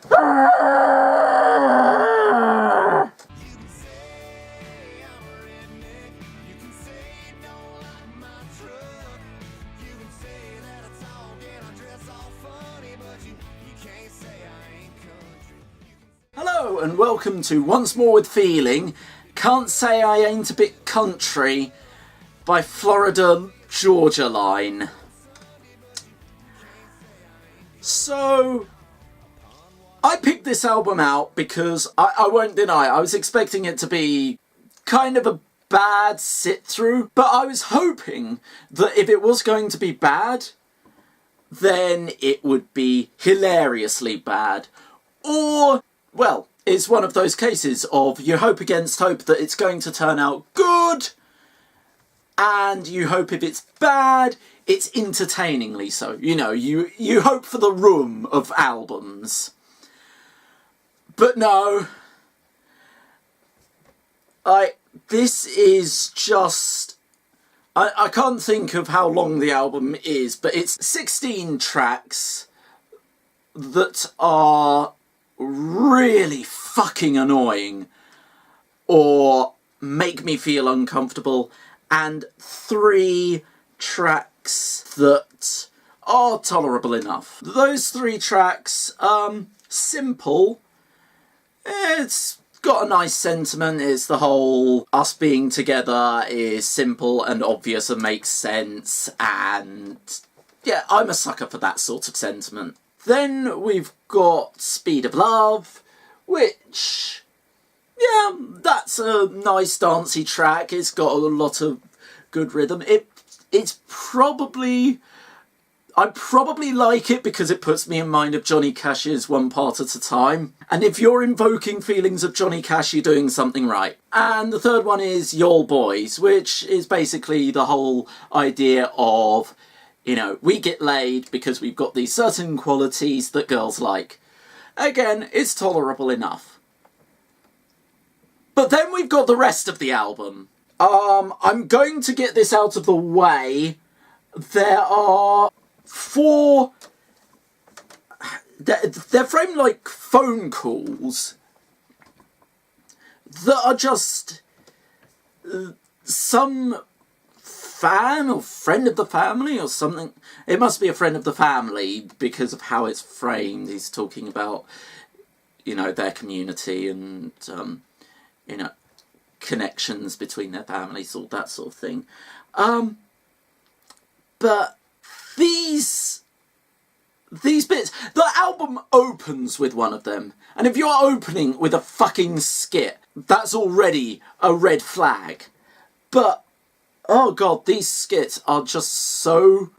Hello and welcome to Once More With Feeling, Can't Say I Ain't a Bit Country by Florida Georgia Line. So, I picked this album out because, I won't deny, I was expecting it to be kind of a bad sit-through, but I was hoping that if it was going to be bad, then it would be hilariously bad. Or, well, it's one of those cases of you hope against hope that it's going to turn out good, and you hope if it's bad, it's entertainingly so. You know, you hope for the Room of albums. But no, this is just... I can't think of how long the album is, but it's 16 tracks that are really fucking annoying or make me feel uncomfortable, and 3 tracks that are tolerable enough. Those 3 tracks, Simple, it's got a nice sentiment. It's the whole us being together is simple and obvious and makes sense, and yeah, I'm a sucker for that sort of sentiment. Then we've got Speed of Love, which, yeah, that's a nice dancey track. It's got a lot of good rhythm. It's probably... I probably like it because it puts me in mind of Johnny Cash's One Part at a Time. And if you're invoking feelings of Johnny Cash, you're doing something right. And the third one is Y'all Boys, which is basically the whole idea of, you know, we get laid because we've got these certain qualities that girls like. Again, it's tolerable enough. But then we've got the rest of the album. I'm going to get this out of the way. There are 4... They're framed like phone calls that are just some fan or friend of the family or something. It must be a friend of the family because of how it's framed. He's talking about, you know, their community and, you know, connections between their families, all that sort of thing. But these bits, the album opens with one of them, and if you're opening with a fucking skit, that's already a red flag. But oh god, these skits are just so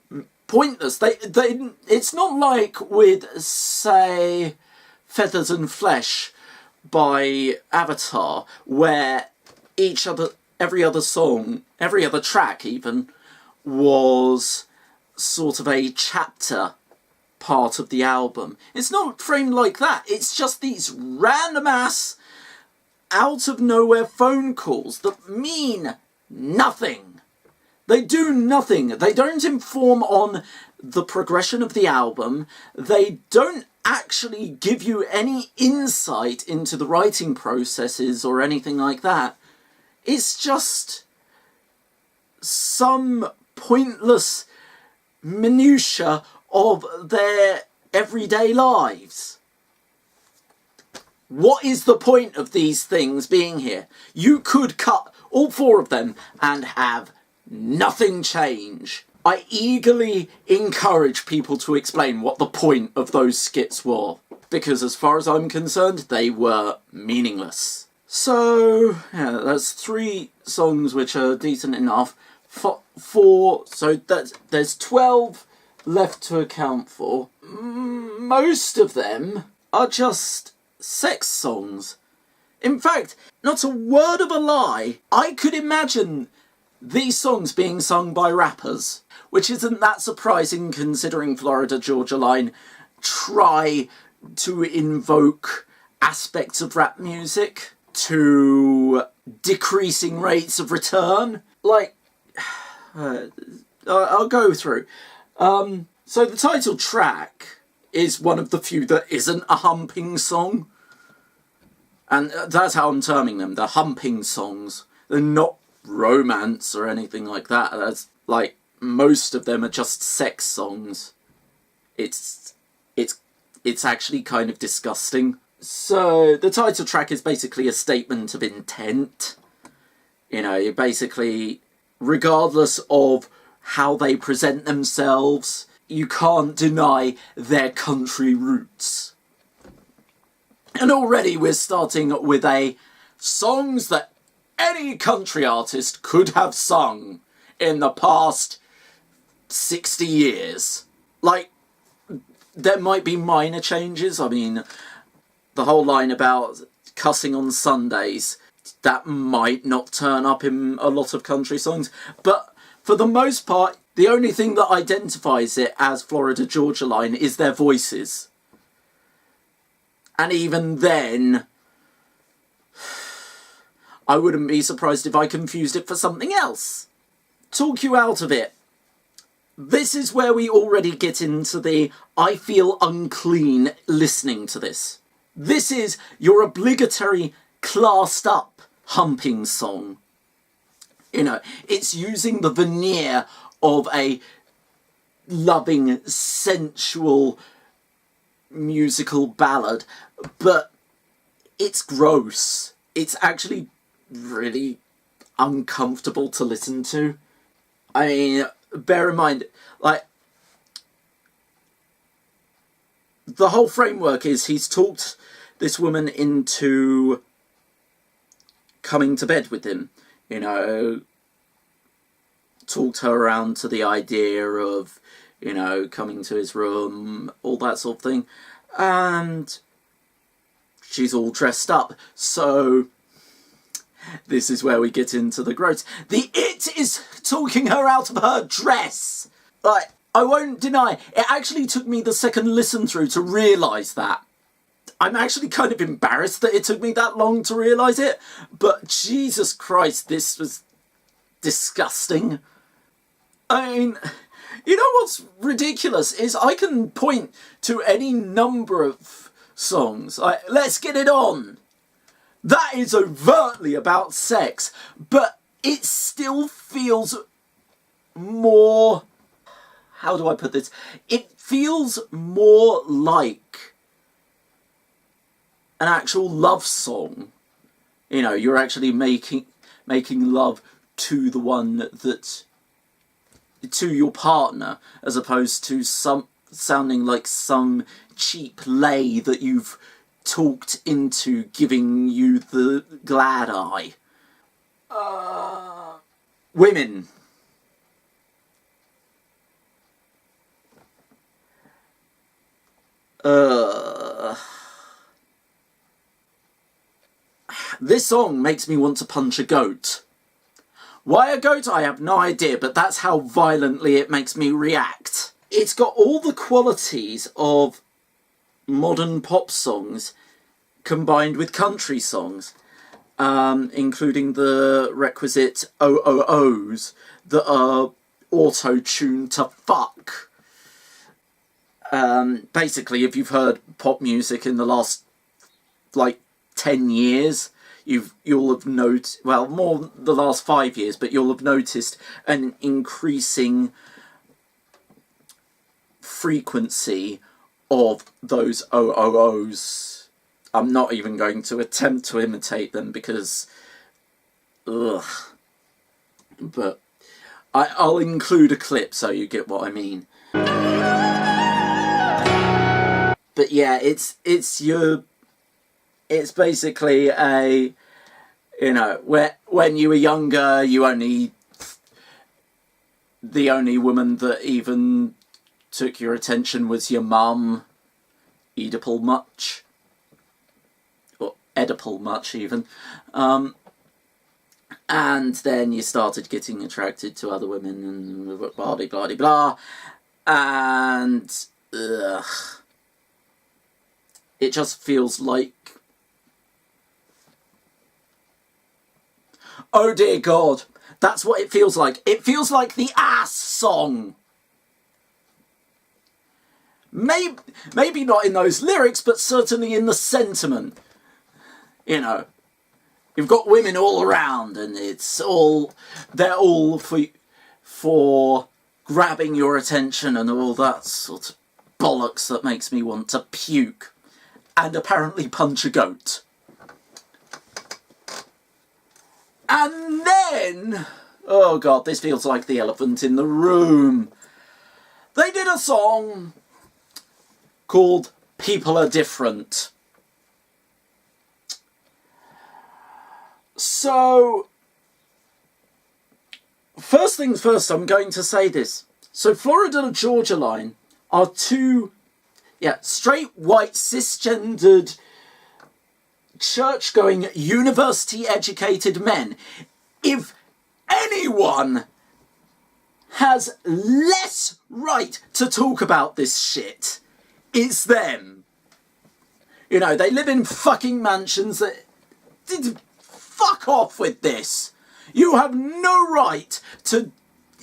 pointless. It's not like with, say, Feathers and Flesh by Avatar, where every other song, every other track even, was sort of a chapter part of the album. It's not framed like that. It's just these random ass, out of nowhere phone calls that mean nothing. They do nothing. They don't inform on the progression of the album. They don't actually give you any insight into the writing processes or anything like that. It's just some pointless minutiae of their everyday lives. What is the point of these things being here? You could cut all 4 of them and have nothing change. I eagerly encourage people to explain what the point of those skits were, because as far as I'm concerned, they were meaningless. So, yeah, that's 3 songs which are decent enough. 4, so there's 12 left to account for. Most of them are just sex songs. In fact, not a word of a lie, I could imagine these songs being sung by rappers, which isn't that surprising considering Florida Georgia Line try to invoke aspects of rap music to decreasing rates of return. Like, I'll go through. So the title track is one of the few that isn't a humping song. And that's how I'm terming them, the humping songs. They're not romance or anything like that. That's like, most of them are just sex songs. It's actually kind of disgusting. So the title track is basically a statement of intent. You know, basically, regardless of how they present themselves, you can't deny their country roots. And already we're starting with songs that any country artist could have sung in the past 60 years. Like, there might be minor changes. I mean, the whole line about cussing on Sundays, that might not turn up in a lot of country songs. But for the most part, the only thing that identifies it as Florida Georgia Line is their voices. And even then, I wouldn't be surprised if I confused it for something else. Talk you out of it. This is where we already get into the I feel unclean listening to this. This is your obligatory classed up humping song. You know, it's using the veneer of a loving, sensual musical ballad, but it's gross. It's actually really uncomfortable to listen to. I mean, bear in mind, like, the whole framework is he's talked this woman into coming to bed with him, you know, talked her around to the idea of, you know, coming to his room, all that sort of thing, and she's all dressed up, so this is where we get into the gross. The it is talking her out of her dress! Like, I won't deny, it actually took me the second listen through to realise that. I'm actually kind of embarrassed that it took me that long to realise it, but Jesus Christ, this was disgusting. I mean, you know what's ridiculous is I can point to any number of songs, like Let's Get It On. That is overtly about sex, but it still feels more... How do I put this? It feels more like an actual love song. You know, you're actually making love to the one that... to your partner, as opposed to sounding like some cheap lay that you've talked into giving you the glad eye. Women. This song makes me want to punch a goat. Why a goat? I have no idea, but that's how violently it makes me react. It's got all the qualities of modern pop songs combined with country songs, including the requisite OOOs that are auto-tuned to fuck. Basically, if you've heard pop music in the last, like, 10 years... You'll have noticed, well, more the last 5 years, but you'll have noticed an increasing frequency of those OOOs. I'm not even going to attempt to imitate them because, ugh. But I'll include a clip so you get what I mean. But yeah, it's basically a, you know, when you were younger, the only woman that even took your attention was your mum. Oedipal much. Or Oedipal much, even. And then you started getting attracted to other women and blah, blah, blah, blah. And, ugh. It just feels like... Oh dear God, that's what it feels like. It feels like the ass song. Maybe not in those lyrics, but certainly in the sentiment. You know, you've got women all around, and they're all for grabbing your attention and all that sort of bollocks that makes me want to puke and apparently punch a goat. And then, oh god, this feels like the elephant in the room. They did a song called People Are Different. So, first things first, I'm going to say this. So Florida Georgia Line are two, straight, white, cisgendered, church-going, university-educated men. If anyone has less right to talk about this shit, it's them. You know, they live in fucking mansions that... Fuck off with this. You have no right to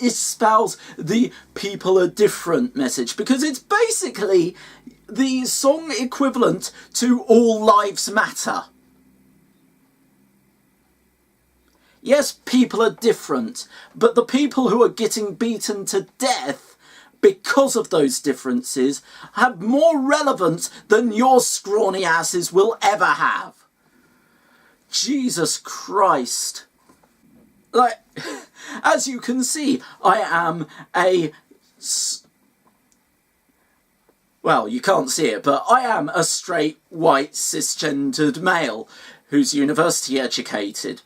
espouse the people are different message, because it's basically the song equivalent to All Lives Matter. Yes, people are different, but the people who are getting beaten to death because of those differences have more relevance than your scrawny asses will ever have. Jesus Christ. Like, as you can see, I am well, you can't see it, but I am a straight, white, cisgendered male who's university educated.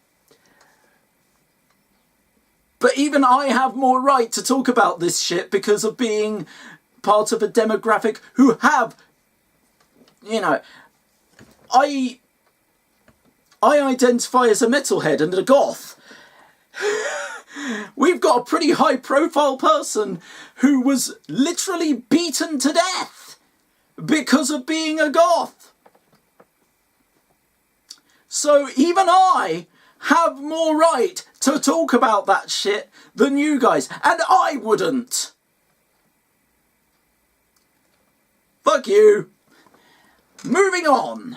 But even I have more right to talk about this shit because of being part of a demographic who have, you know, I identify as a metalhead and a goth. We've got a pretty high profile person who was literally beaten to death because of being a goth. So even I have more right to talk about that shit than you guys, and I wouldn't. Fuck you. Moving on.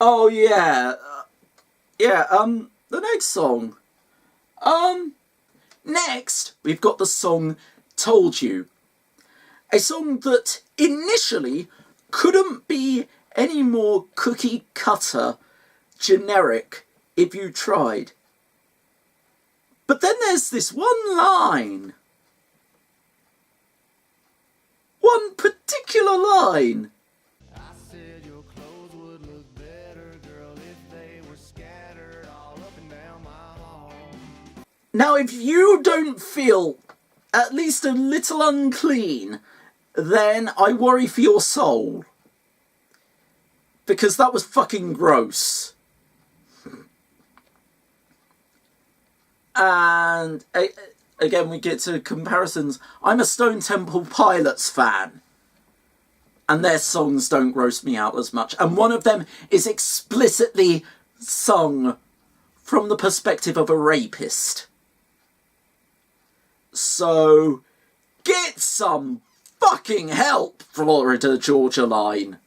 Oh yeah. The next song. Next, we've got the song Told You. A song that initially couldn't be any more cookie cutter generic if you tried. But then there's this one line. One particular line. Now, if you don't feel at least a little unclean, then I worry for your soul. Because that was fucking gross. And again, we get to comparisons. I'm a Stone Temple Pilots fan. And their songs don't gross me out as much. And one of them is explicitly sung from the perspective of a rapist. So, get some fucking help, Florida Georgia Line.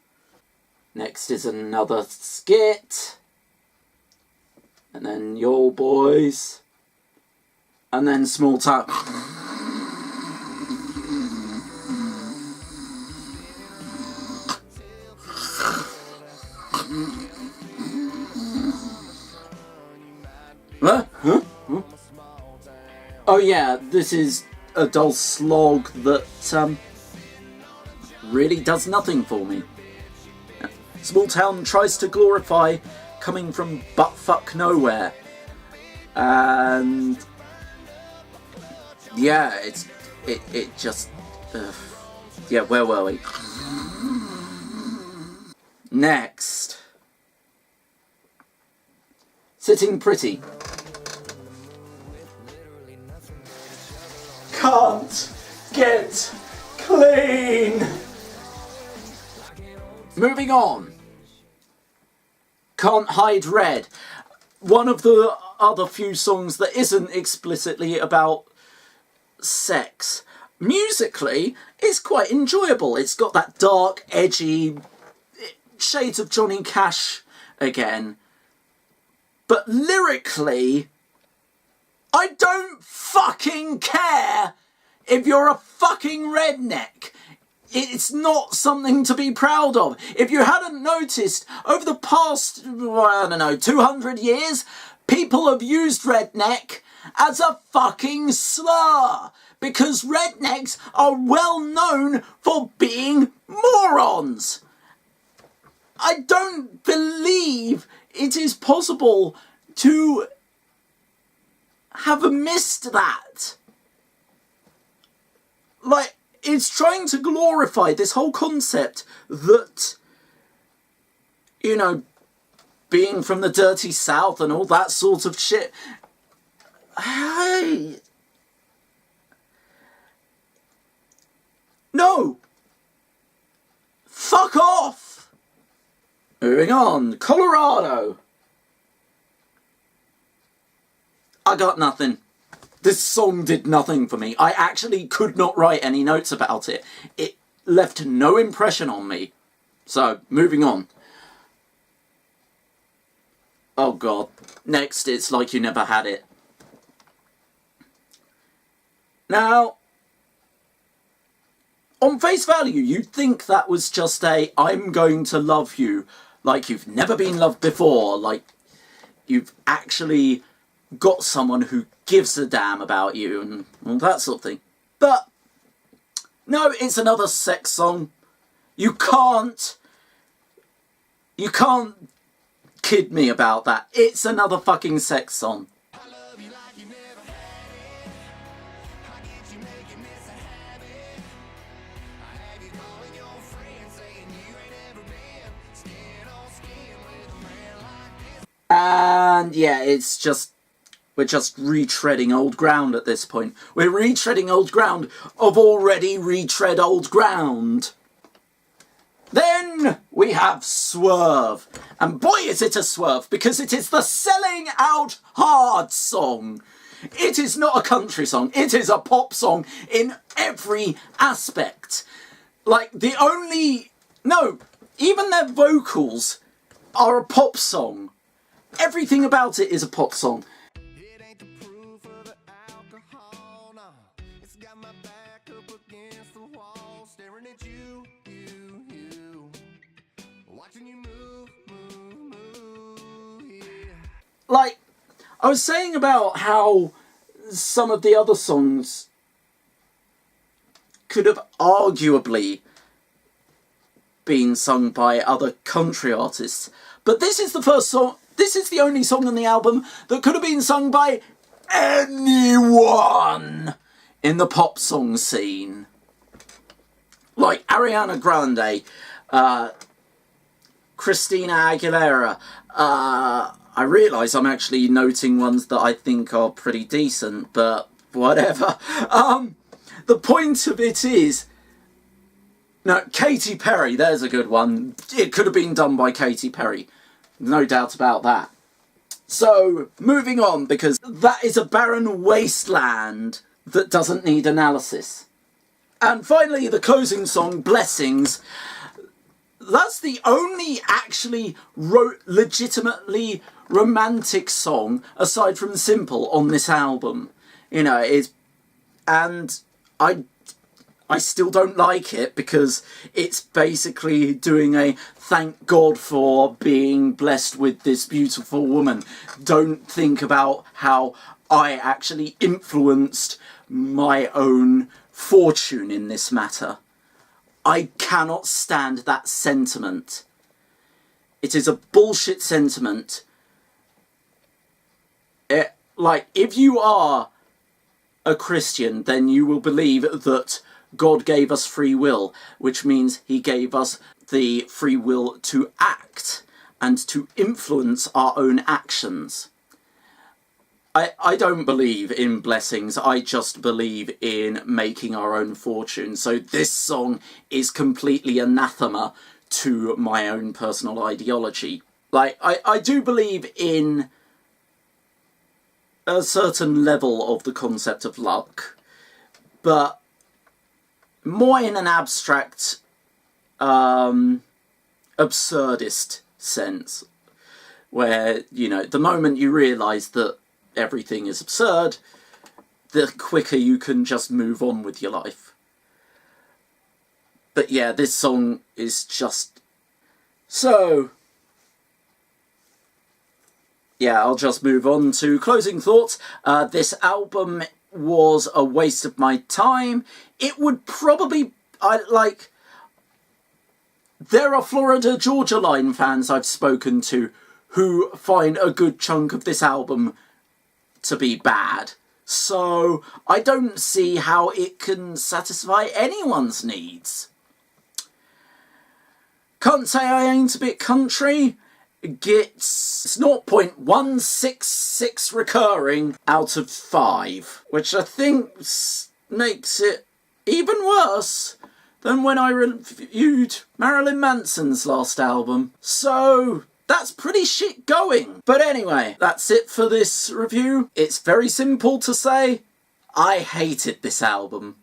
Next is another skit. And then Your Boys. And then Small Town. Huh? Oh yeah, this is a dull slog that really does nothing for me. Small Town tries to glorify coming from buttfuck nowhere. And yeah, it just yeah, where were we? Next. Sitting Pretty. Can't get clean. Moving on. Can't Hide Red. One of the other few songs that isn't explicitly about sex. musically, it's quite enjoyable. It's got that dark, edgy shades of Johnny Cash again. But lyrically, I don't fucking care if you're a fucking redneck. It's not something to be proud of. If you hadn't noticed, over the past, I don't know, 200 years, people have used redneck as a fucking slur. Because rednecks are well known for being morons. I don't believe it is possible to have missed that. Like, it's trying to glorify this whole concept that, you know, being from the dirty South and all that sort of shit. No! Fuck off! Moving on, Colorado. I got nothing. This song did nothing for me. I actually could not write any notes about it. It left no impression on me. So, moving on. Oh god. Next, It's Like You Never Had It. Now, on face value, you'd think that was just a, I'm going to love you like you've never been loved before, like you've actually got someone who gives a damn about you and all that sort of thing. But no, it's another sex song. You can't kid me about that. It's another fucking sex song. And yeah, it's just, we're just retreading old ground at this point. We're retreading old ground of already retread old ground. Then we have Swerve. And boy is it a swerve, because it is the selling out hard song. It is not a country song, it is a pop song in every aspect. Like even their vocals are a pop song. Everything about it is a pop song. It ain't the proof of the alcohol, no. It's got my back up against the wall, staring at you. Watching you move, yeah. Like, I was saying about how some of the other songs could have arguably been sung by other country artists. But this is the first song, this is the only song on the album that could have been sung by anyone in the pop song scene. Like Ariana Grande, Christina Aguilera. I realise I'm actually noting ones that I think are pretty decent, but whatever. The point of it is, no, Katy Perry, there's a good one. It could have been done by Katy Perry. No doubt about that. So, moving on, because that is a barren wasteland that doesn't need analysis. And finally, the closing song, Blessings. That's the only actually legitimately romantic song, aside from Simple, on this album. You know, and I still don't like it because it's basically doing a thank God for being blessed with this beautiful woman. Don't think about how I actually influenced my own fortune in this matter. I cannot stand that sentiment. It is a bullshit sentiment. Like, if you are a Christian, then you will believe that God gave us free will, which means he gave us the free will to act and to influence our own actions. I don't believe in blessings, I just believe in making our own fortune. So this song is completely anathema to my own personal ideology. Like, I do believe in a certain level of the concept of luck, but more in an abstract, absurdist sense, where, you know, the moment you realise that everything is absurd, the quicker you can just move on with your life. But yeah, this song is just... So... yeah, I'll just move on to closing thoughts. This album was a waste of my time. It would probably... there are Florida Georgia Line fans I've spoken to who find a good chunk of this album to be bad. So I don't see how it can satisfy anyone's needs. Can't Say I Ain't a Bit Country gets 0.166 recurring out of 5, which I think makes it even worse than when I reviewed Marilyn Manson's last album. So that's pretty shit going. But anyway, that's it for this review. It's very simple to say, I hated this album.